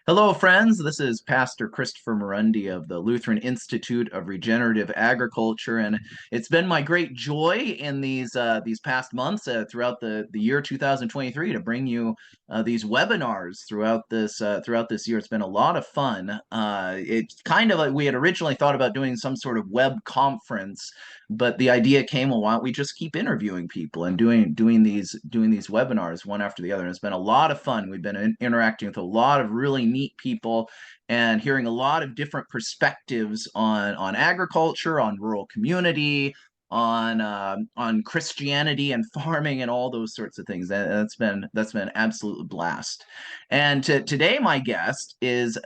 Hello, friends. This is Pastor Christopher Murundi of the Lutheran Institute of Regenerative Agriculture, and it's been my great joy in these past months throughout the year 2023 to bring you these webinars throughout this year. It's been a lot of fun. It's kind of like we had originally thought about doing some sort of web conference, but the idea came, well, why don't we just keep interviewing people and doing these webinars one after the other? And it's been a lot of fun. We've been interacting with a lot of really neat people and hearing a lot of different perspectives on agriculture, on rural community, on Christianity and farming and all those sorts of things. That's been absolute blast. And today my guest is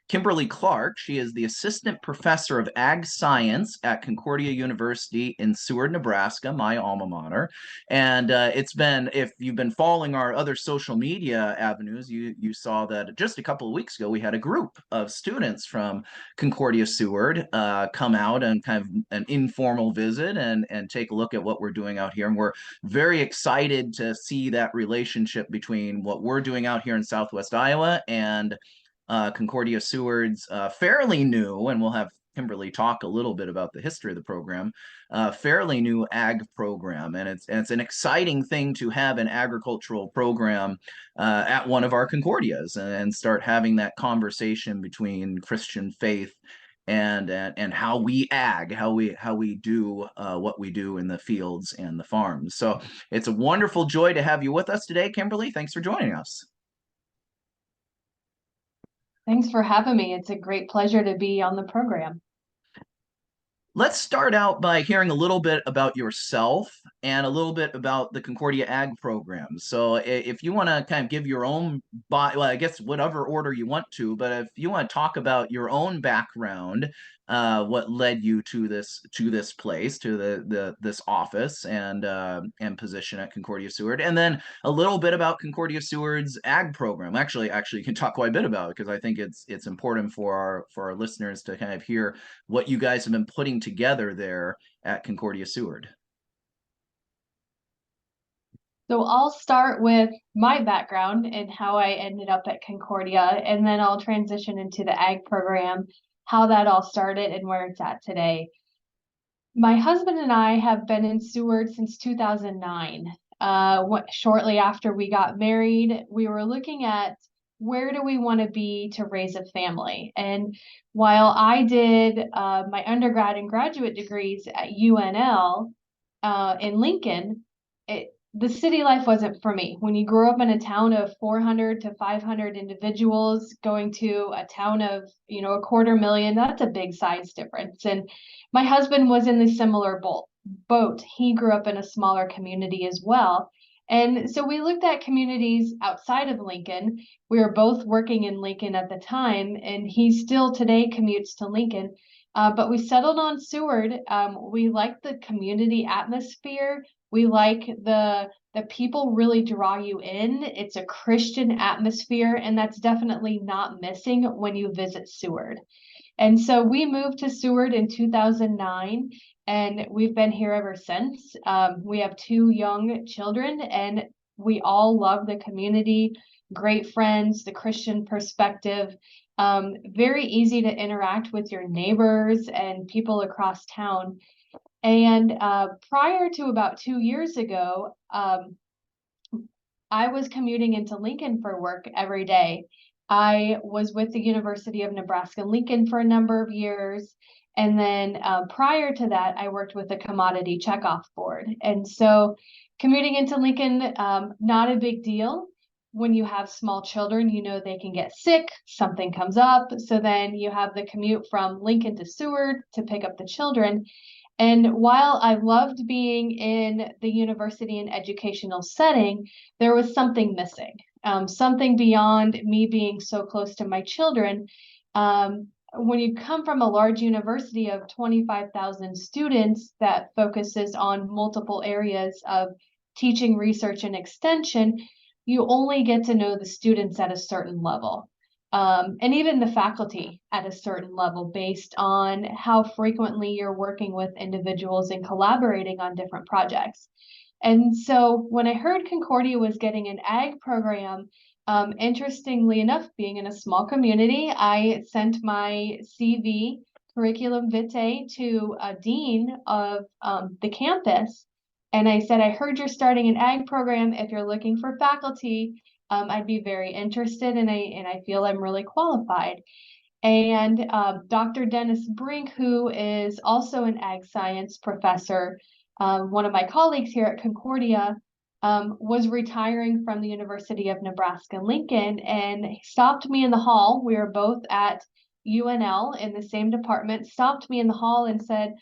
Kimberly Clark. She is the assistant professor of ag science at Concordia University in Seward, Nebraska, my alma mater. And if you've been following our other social media avenues, you saw that just a couple of weeks ago we had a group of students from Concordia Seward come out and kind of an informal visit and take a look at what we're doing out here. And we're very excited to see that relationship between what we're doing out here in Southwest Iowa and Concordia Seward's fairly new, and we'll have Kimberly talk a little bit about the history of the program, fairly new ag program. And it's an exciting thing to have an agricultural program at one of our Concordias and start having that conversation between Christian faith and how we how we do what we do in the fields and the farms. So it's a wonderful joy to have you with us today, Kimberly. Thanks for joining us. Thanks for having me. It's a great pleasure to be on the program. Let's start out by hearing a little bit about yourself and a little bit about the Concordia Ag program. So if you want to kind of give your own, well, I guess whatever order you want to, but if you want to talk about your own background, what led you to this place, to this office and position at Concordia Seward, and then a little bit about Concordia Seward's ag program. Actually, you can talk quite a bit about it because I think it's important for our listeners to kind of hear what you guys have been putting together there at Concordia Seward. So I'll start with my background and how I ended up at Concordia, and then I'll transition into the ag program, how that all started and where it's at today. My husband and I have been in Seward since 2009. Shortly after we got married, we were looking at where do we want to be to raise a family. And while I did my undergrad and graduate degrees at UNL in Lincoln, the city life wasn't for me. When you grow up in a town of 400 to 500 individuals going to a town of, a 250,000, that's a big size difference. And my husband was in the similar boat. He grew up in a smaller community as well. And so we looked at communities outside of Lincoln. We were both working in Lincoln at the time, and he still today commutes to Lincoln. But we settled on Seward. We like the community atmosphere. We like the people really draw you in. It's a Christian atmosphere, and that's definitely not missing when you visit Seward. And so we moved to Seward in 2009, and we've been here ever since. We have 2 young children, and we all love the community, great friends, the Christian perspective. Very easy to interact with your neighbors and people across town. And prior to about 2 years ago, I was commuting into Lincoln for work every day. I was with the University of Nebraska Lincoln for a number of years. And then prior to that, I worked with the Commodity Checkoff Board. And so commuting into Lincoln, not a big deal. When you have small children, they can get sick, something comes up. So then you have the commute from Lincoln to Seward to pick up the children. And while I loved being in the university and educational setting, there was something missing, something beyond me being so close to my children. When you come from a large university of 25,000 students that focuses on multiple areas of teaching, research, and extension, you only get to know the students at a certain level. And even the faculty at a certain level based on how frequently you're working with individuals and collaborating on different projects. And so when I heard Concordia was getting an ag program, interestingly enough, being in a small community, I sent my CV, curriculum vitae, to a dean of the campus. And I said, I heard you're starting an ag program. If you're looking for faculty, I'd be very interested, and I feel I'm really qualified. And Dr. Dennis Brink, who is also an ag science professor, one of my colleagues here at Concordia, was retiring from the University of Nebraska-Lincoln, and he stopped me in the hall. We were both at UNL in the same department, stopped me in the hall and said,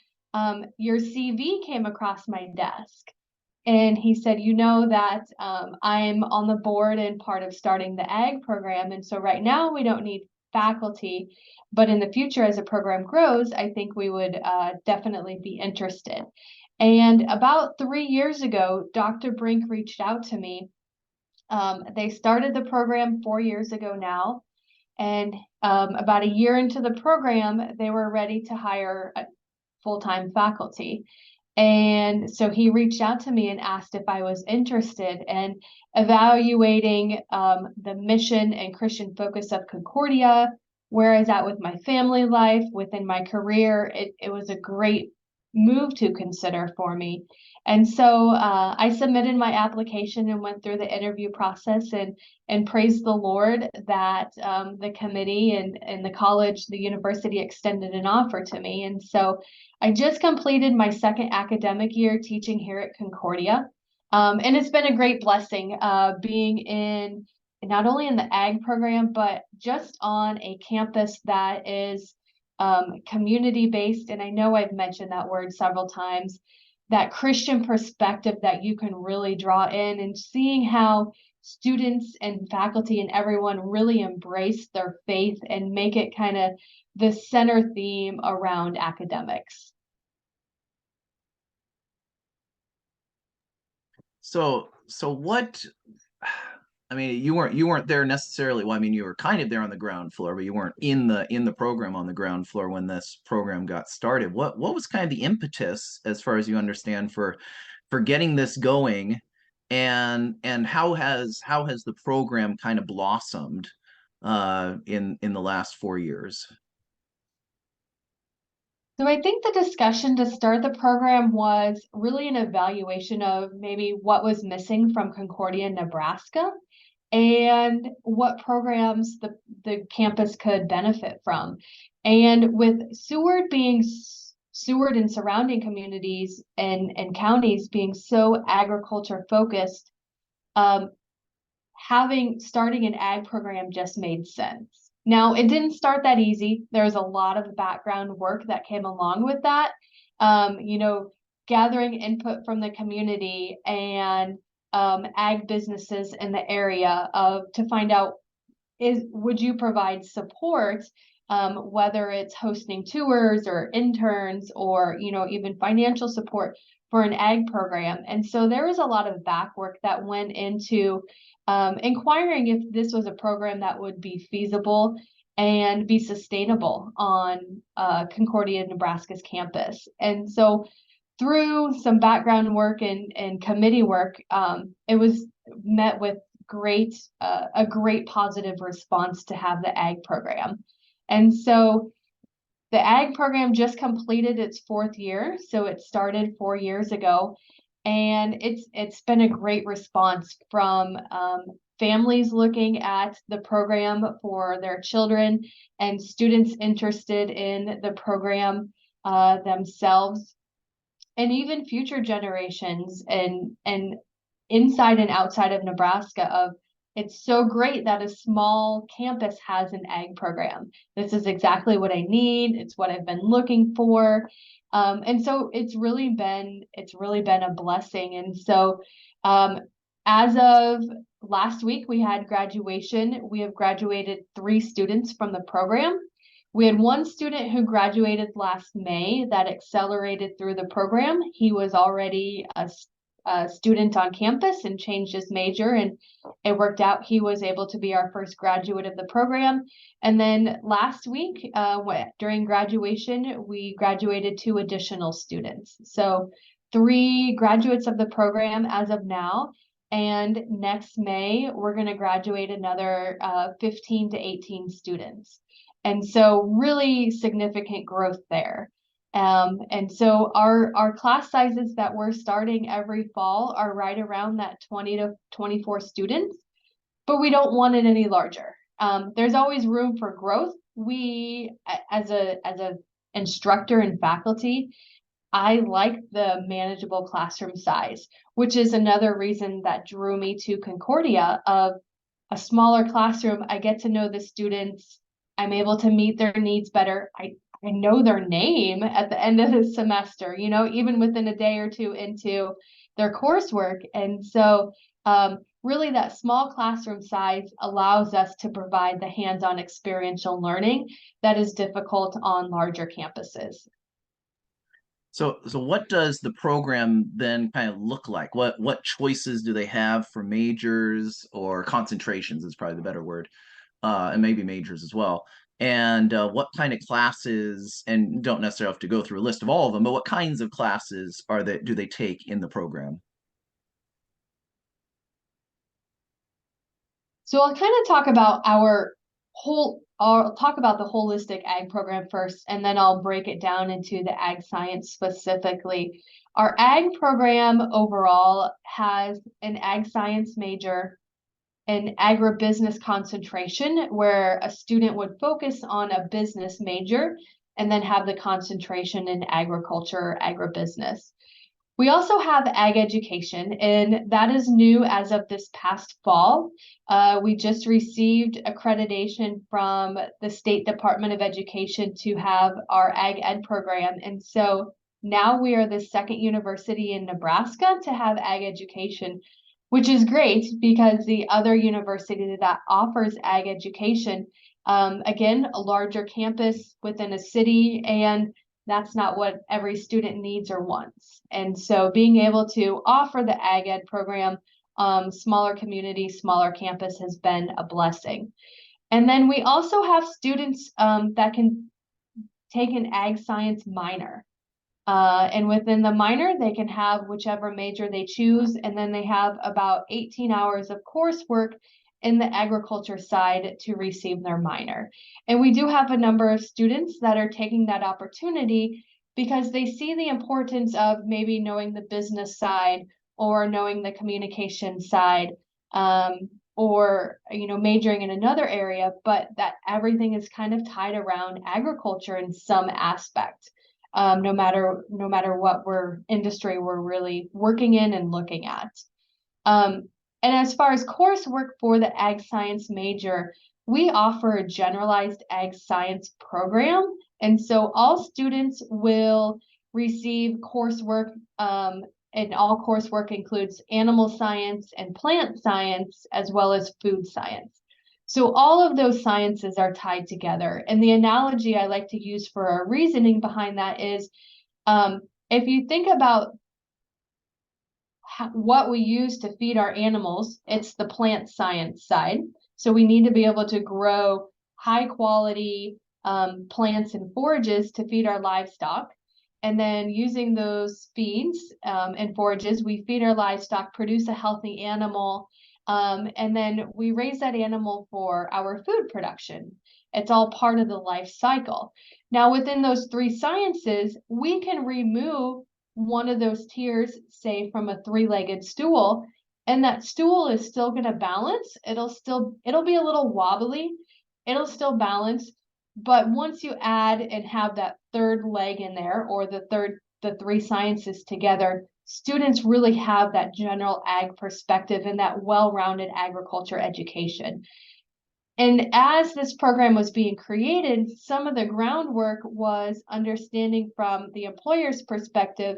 your CV came across my desk. And he said, you know that I'm on the board and part of starting the ag program. And so right now we don't need faculty, but in the future, as the program grows, I think we would definitely be interested. And about 3 years ago, Dr. Brink reached out to me. They started the program 4 years ago now. And about a year into the program, they were ready to hire full-time faculty. And so he reached out to me and asked if I was interested in evaluating the mission and Christian focus of Concordia, where I was at with my family life, within my career. It was a great move to consider for me. And so I submitted my application and went through the interview process, and praised the Lord that the committee and the college, the university, extended an offer to me. And so I just completed my second academic year teaching here at Concordia. And it's been a great blessing being in not only in the ag program, but just on a campus that is community-based. And I know I've mentioned that word several times, that Christian perspective that you can really draw in, and seeing how students and faculty and everyone really embrace their faith and make it kind of the center theme around academics. So what, I mean, you weren't there necessarily. Well, I mean, you were kind of there on the ground floor, but you weren't in the program on the ground floor when this program got started. What was kind of the impetus, as far as you understand, for getting this going, and how has the program kind of blossomed in the last 4 years? So I think the discussion to start the program was really an evaluation of maybe what was missing from Concordia, Nebraska, and what programs the campus could benefit from. And with Seward and surrounding communities and counties being so agriculture focused, um, starting an ag program just made sense. Now, it didn't start that easy. There's a lot of background work that came along with that. You know, gathering input from the community and ag businesses in the area to find out, would you provide support, whether it's hosting tours or interns, or even financial support for an ag program. And so there was a lot of back work that went into inquiring if this was a program that would be feasible and be sustainable on Concordia, Nebraska's campus. And so through some background work and committee work, it was met with a great positive response to have the ag program. And so the ag program just completed its 4th year, so it started 4 years ago, and it's been a great response from families looking at the program for their children, and students interested in the program themselves, and even future generations and inside and outside of Nebraska. It's so great that a small campus has an ag program. This is exactly what I need. It's what I've been looking for. And so it's really been a blessing. And so as of last week, we had graduation. We have graduated 3 students from the program. We had 1 student who graduated last May that accelerated through the program. He was already a student on campus and changed his major, and it worked out. He was able to be our first graduate of the program. And then last week, during graduation, we graduated 2 additional students. So 3 graduates of the program as of now. And next May, we're going to graduate another 15 to 18 students. And so really significant growth there. And so our class sizes that we're starting every fall are right around that 20 to 24 students, but we don't want it any larger. There's always room for growth. We, as a instructor and faculty, I like the manageable classroom size, which is another reason that drew me to Concordia of a smaller classroom. I get to know the students. I'm able to meet their needs better. I know their name at the end of the semester, you know, even within a day or two into their coursework. And so really that small classroom size allows us to provide the hands-on experiential learning that is difficult on larger campuses. So what does the program then kind of look like? What choices do they have for majors, or concentrations is probably the better word, and maybe majors as well. And what kind of classes, and don't necessarily have to go through a list of all of them, but what kinds of classes do they take in the program? So I'll kind of talk about I'll talk about the holistic ag program first, and then I'll break it down into the ag science specifically. Our ag program overall has an ag science major, an agribusiness concentration, where a student would focus on a business major and then have the concentration in agriculture or agribusiness. We also have ag education, and that is new as of this past fall. We just received accreditation from the State Department of Education to have our ag ed program. And so now we are the second university in Nebraska to have ag education, which is great because the other university that offers ag education, again, a larger campus within a city, and that's not what every student needs or wants. And so being able to offer the ag ed program, smaller community, smaller campus has been a blessing. And then we also have students that can take an ag science minor. And within the minor, they can have whichever major they choose, and then they have about 18 hours of coursework in the agriculture side to receive their minor. And we do have a number of students that are taking that opportunity because they see the importance of maybe knowing the business side or knowing the communication side, or majoring in another area, but that everything is kind of tied around agriculture in some aspect. No matter what industry we're really working in and looking at. And as far as coursework for the ag science major, we offer a generalized ag science program. And so all students will receive coursework, and all coursework includes animal science and plant science, as well as food science. So all of those sciences are tied together. And the analogy I like to use for our reasoning behind that is, if you think about what we use to feed our animals, it's the plant science side. So we need to be able to grow high quality plants and forages to feed our livestock. And then using those feeds and forages, we feed our livestock, produce a healthy animal, and then we raise that animal for our food production. It's all part of the life cycle. Now, within those 3 sciences, we can remove one of those tiers, say from a 3-legged stool, and that stool is still going to balance. It'll be a little wobbly. It'll still balance. But once you add and have that 3rd leg in there, or the 3 sciences together, students really have that general ag perspective and that well-rounded agriculture education. And as this program was being created, some of the groundwork was understanding from the employer's perspective,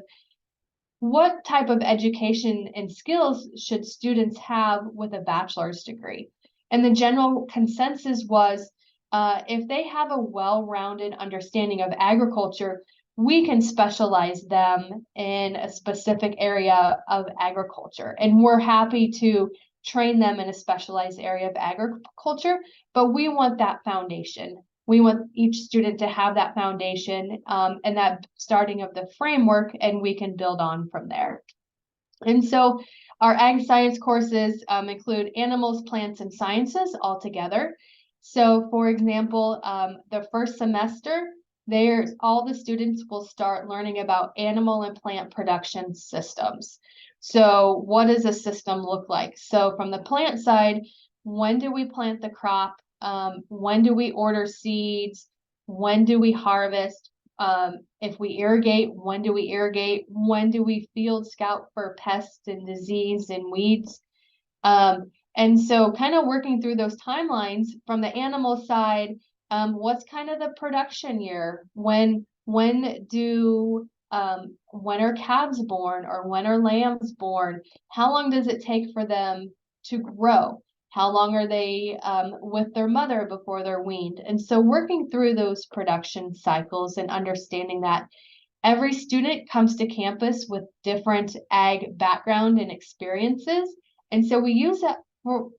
what type of education and skills should students have with a bachelor's degree? And the general consensus was, if they have a well-rounded understanding of agriculture, we can specialize them in a specific area of agriculture. And we're happy to train them in a specialized area of agriculture, but we want that foundation. We want each student to have that foundation and that starting of the framework, and we can build on from there. And so our ag science courses include animals, plants, and sciences all together. So for example, the first semester, all the students will start learning about animal and plant production systems. So what does a system look like? So from the plant side, when do we plant the crop? When do we order seeds? When do we harvest? If we irrigate, when do we irrigate? When do we field scout for pests and disease and weeds? And so kind of working through those timelines from the animal side, what's kind of the production year? When are calves born or when are lambs born? How long does it take for them to grow? How long are they with their mother before they're weaned? And so working through those production cycles and understanding that every student comes to campus with different ag background and experiences. And so we use that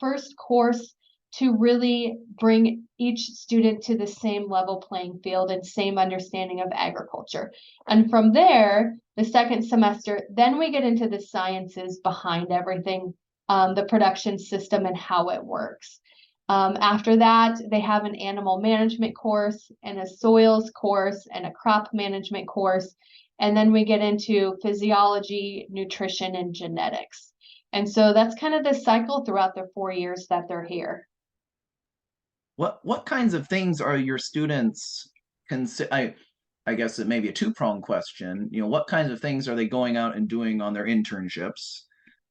first course to really bring each student to the same level playing field and same understanding of agriculture. And from there, the second semester, then we get into the sciences behind everything, the production system and how it works. After that, they have an animal management course and a soils course and a crop management course. And then we get into physiology, nutrition, and genetics. And so that's kind of the cycle throughout the 4 years that they're here. What kinds of things are your students I guess it may be a two-pronged question. What kinds of things are they going out and doing on their internships?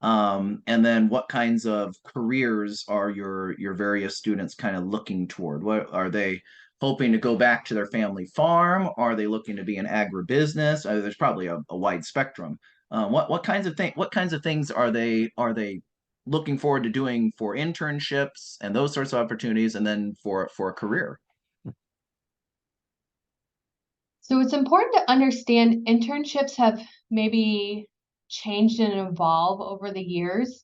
And then what kinds of careers are your various students kind of looking toward? What are they hoping to go back to their family farm? Are they looking to be in agribusiness? There's probably a wide spectrum. What kinds of things are they looking forward to doing for internships and those sorts of opportunities, and then for a career? So it's important to understand internships have maybe changed and evolved over the years.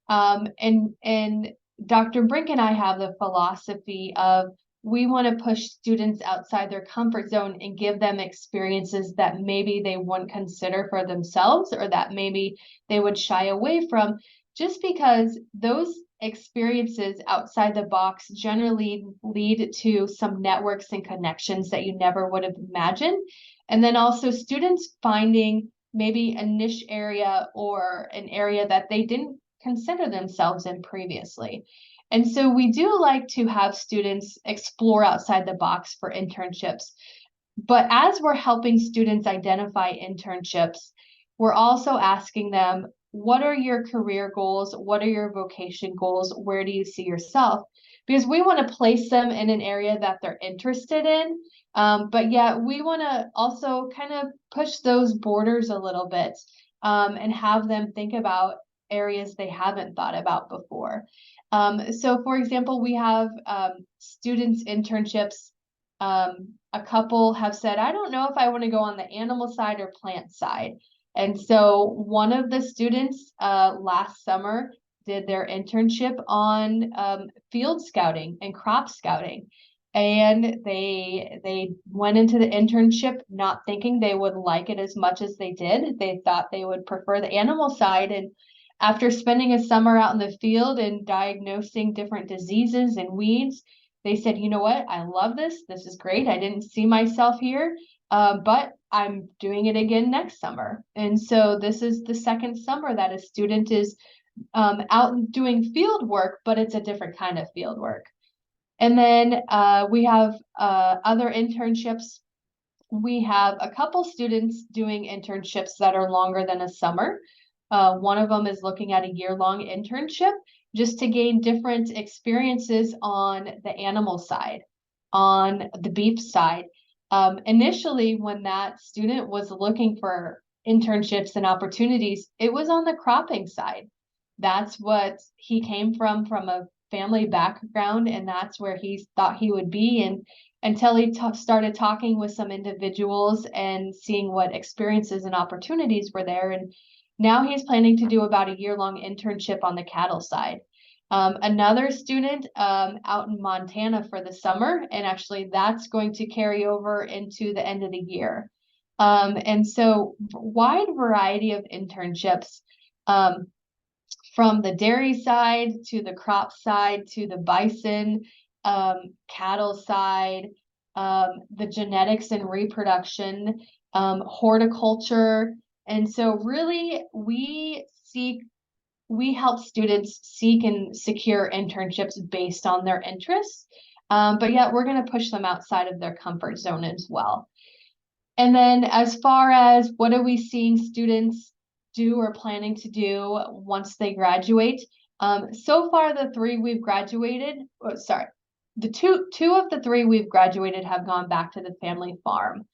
And Dr. Brink and I have the philosophy of we want to push students outside their comfort zone and give them experiences that maybe they wouldn't consider for themselves or that maybe they would shy away from, just because those experiences outside the box generally lead to some networks and connections that you never would have imagined. And then also students finding maybe a niche area or an area that they didn't consider themselves in previously. And so we do like to have students explore outside the box for internships. But as we're helping students identify internships, we're also asking them, what are your career goals? What are your vocation goals? Where do you see yourself? Because we want to place them in an area that they're interested in. But yet we want to also kind of push those borders a little bit and have them think about areas they haven't thought about before. So for example, we have students internships. A couple have said, I don't know if I want to go on the animal side or plant side. And so one of the students last summer did their internship on field scouting and crop scouting. And they went into the internship not thinking they would like it as much as they did. They thought they would prefer the animal side. And after spending a summer out in the field and diagnosing different diseases and weeds, they said, you know what? I love this. This is great. I didn't see myself here, but I'm doing it again next summer. And so this is the second summer that a student is out doing field work, but it's a different kind of field work. And then we have other internships. We have a couple students doing internships that are longer than a summer. One of them is looking at a year-long internship just to gain different experiences on the animal side, on the beef side. Initially, when that student was looking for internships and opportunities, it was on the cropping side. That's what he came from a family background, and that's where he thought he would be. And until he started talking with some individuals and seeing what experiences and opportunities were there. And now he's planning to do about a year-long internship on the cattle side. Another student out in Montana for the summer, and actually that's going to carry over into the end of the year. And so wide variety of internships, from the dairy side to the crop side to the bison, cattle side, the genetics and reproduction, horticulture. And so really we help students seek and secure internships based on their interests. But yet we're going to push them outside of their comfort zone as well. And then as far as what are we seeing students do or planning to do once they graduate? So far the three we've graduated, the two of the three we've graduated have gone back to the family farm.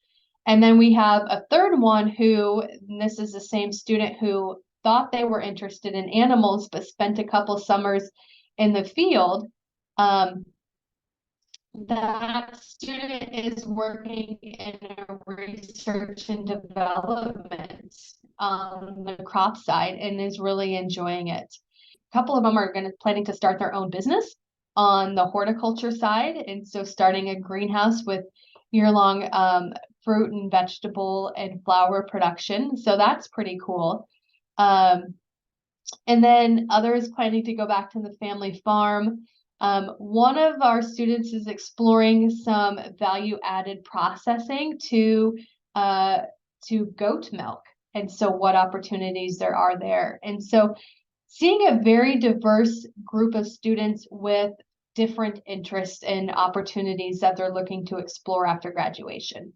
And then we have a third one who, and this is the same student who thought they were interested in animals, but spent a couple summers in the field. That student is working in a research and development on the crop side and is really enjoying it. A couple of them are planning to start their own business on the horticulture side, and so starting a greenhouse with year-long fruit and vegetable and flower production. So that's pretty cool. And then others planning to go back to the family farm. One of our students is exploring some value-added processing to goat milk, and so what opportunities there are there. And so seeing a very diverse group of students with different interests and opportunities that they're looking to explore after graduation.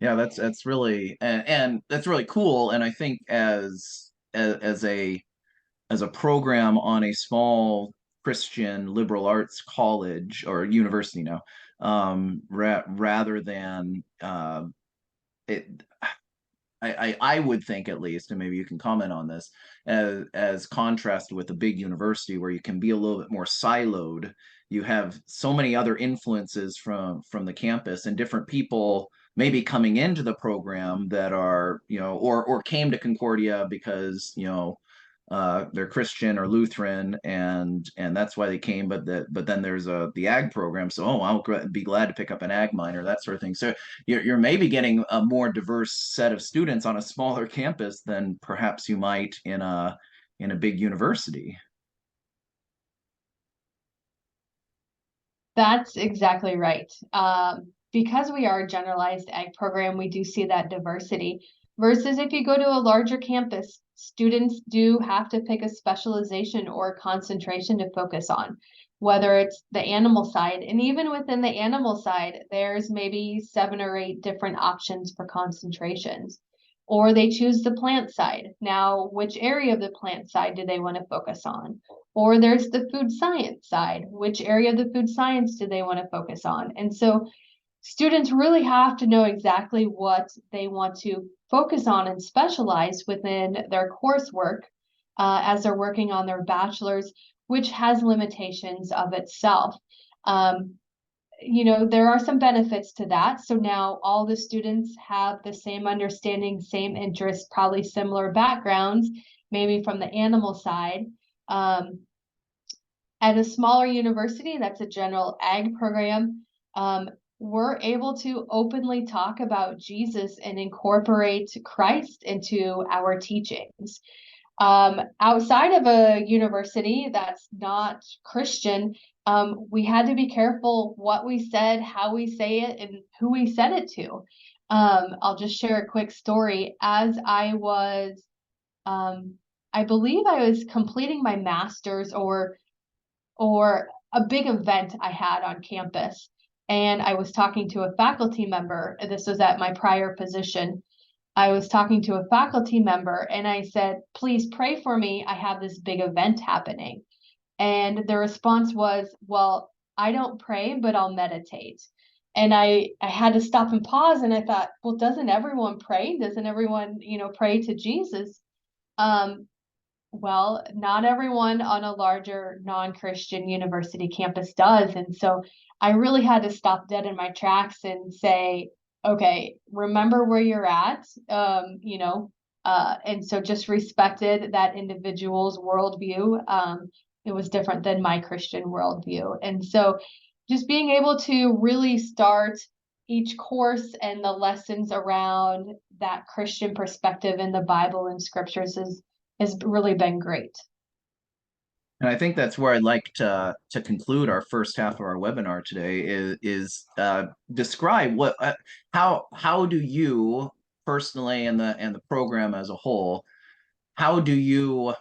Yeah, that's really and that's really cool. And I think as a program on a small Christian liberal arts college or university now, rather than it. I would think, at least, and maybe you can comment on this, as contrasted with a big university where you can be a little bit more siloed. You have so many other influences from the campus and different people maybe coming into the program that are, or came to Concordia because, they're Christian or Lutheran, and that's why they came. But then there's the ag program, so I'll be glad to pick up an ag minor, that sort of thing. So you're maybe getting a more diverse set of students on a smaller campus than perhaps you might in a big university. That's exactly right. Because we are a generalized ag program, we do see that diversity. Versus if you go to a larger campus, students do have to pick a specialization or a concentration to focus on, whether it's the animal side. And even within the animal side, there's maybe 7 or 8 different options for concentrations. Or they choose the plant side. Now, which area of the plant side do they want to focus on? Or there's the food science side. Which area of the food science do they want to focus on? And so students really have to know exactly what they want to focus on and specialize within their coursework as they're working on their bachelor's, which has limitations of itself. There are some benefits to that. So now all the students have the same understanding, same interests, probably similar backgrounds, maybe from the animal side. At a smaller university, that's a general ag program, we're able to openly talk about Jesus and incorporate Christ into our teachings. Outside of a university that's not Christian, we had to be careful what we said, how we say it, and who we said it to. I'll just share a quick story. As I was, I believe I was completing my master's or a big event I had on campus. And I was talking to a faculty member. This was at my prior position. I was talking to a faculty member and I said, please pray for me. I have this big event happening. And the response was, well, I don't pray, but I'll meditate. And I had to stop and pause. And I thought, well, doesn't everyone pray? Doesn't everyone, pray to Jesus? Well, not everyone on a larger non-Christian university campus does. And so I really had to stop dead in my tracks and say, okay, remember where you're at. And so just respected that individual's worldview. It was different than my Christian worldview. And so just being able to really start each course and the lessons around that Christian perspective in the Bible and scriptures has really been great. And I think that's where I'd like to conclude our first half of our webinar today is describe what how do you personally and the program as a whole, how do you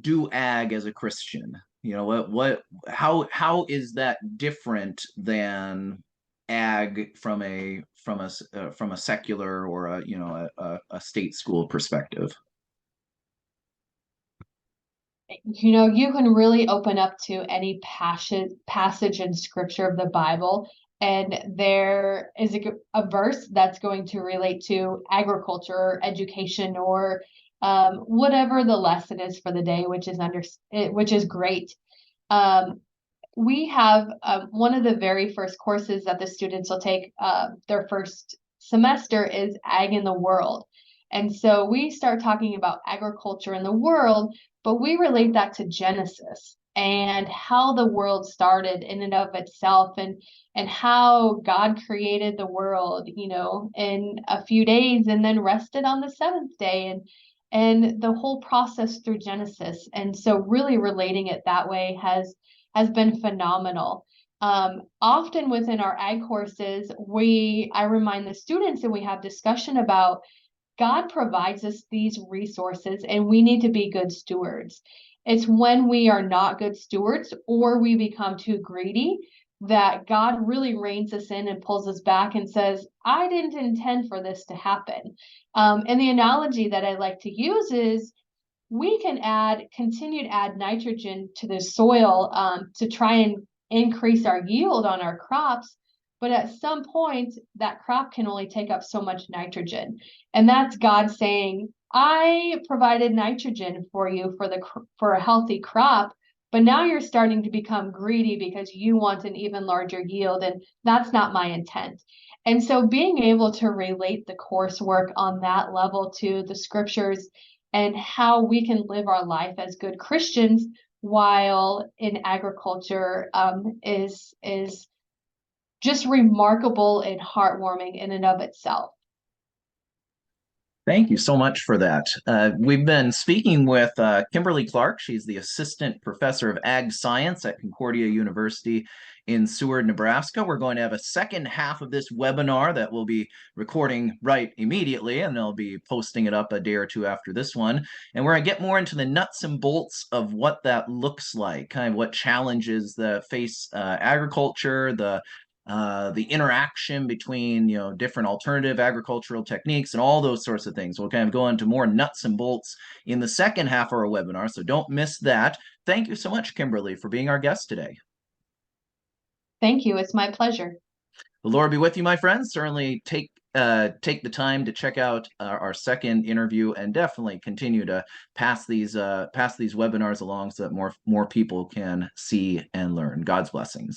do ag as a Christian? You know, how is that different than ag from a secular or a a state school perspective? You can really open up to any passage in scripture of the Bible, and there is a verse that's going to relate to agriculture or education or whatever the lesson is for the day, which is great. Um, we have one of the very first courses that the students will take their first semester is Ag in the World. And so we start talking about agriculture in the world, but we relate that to Genesis and how the world started in and of itself and how God created the world, in a few days and then rested on the seventh day and the whole process through Genesis. And so really relating it that way has been phenomenal. Often within our ag courses, I remind the students and we have discussion about God provides us these resources and we need to be good stewards. It's when we are not good stewards or we become too greedy that God really reins us in and pulls us back and says, I didn't intend for this to happen. And the analogy that I like to use is we can continue to add nitrogen to the soil to try and increase our yield on our crops. But at some point, that crop can only take up so much nitrogen. And that's God saying, I provided nitrogen for you for a healthy crop, but now you're starting to become greedy because you want an even larger yield. And that's not my intent. And so being able to relate the coursework on that level to the scriptures and how we can live our life as good Christians while in agriculture is just remarkable and heartwarming in and of itself. Thank you so much for that. We've been speaking with Kimberly Clark. She's the Assistant Professor of Ag Science at Concordia University in Seward, Nebraska. We're going to have a second half of this webinar that we'll be recording right immediately, and I'll be posting it up a day or two after this one. And we're going to get more into the nuts and bolts of what that looks like, kind of what challenges that face agriculture, the interaction between different alternative agricultural techniques and all those sorts of things. We'll kind of go into more nuts and bolts in the second half of our webinar, so don't miss that. Thank you so much, Kimberly, for being our guest today. Thank you. It's my pleasure. The Lord be with you, my friends. Certainly take the time to check out our second interview, and definitely continue to pass these webinars along so that more people can see and learn. God's blessings.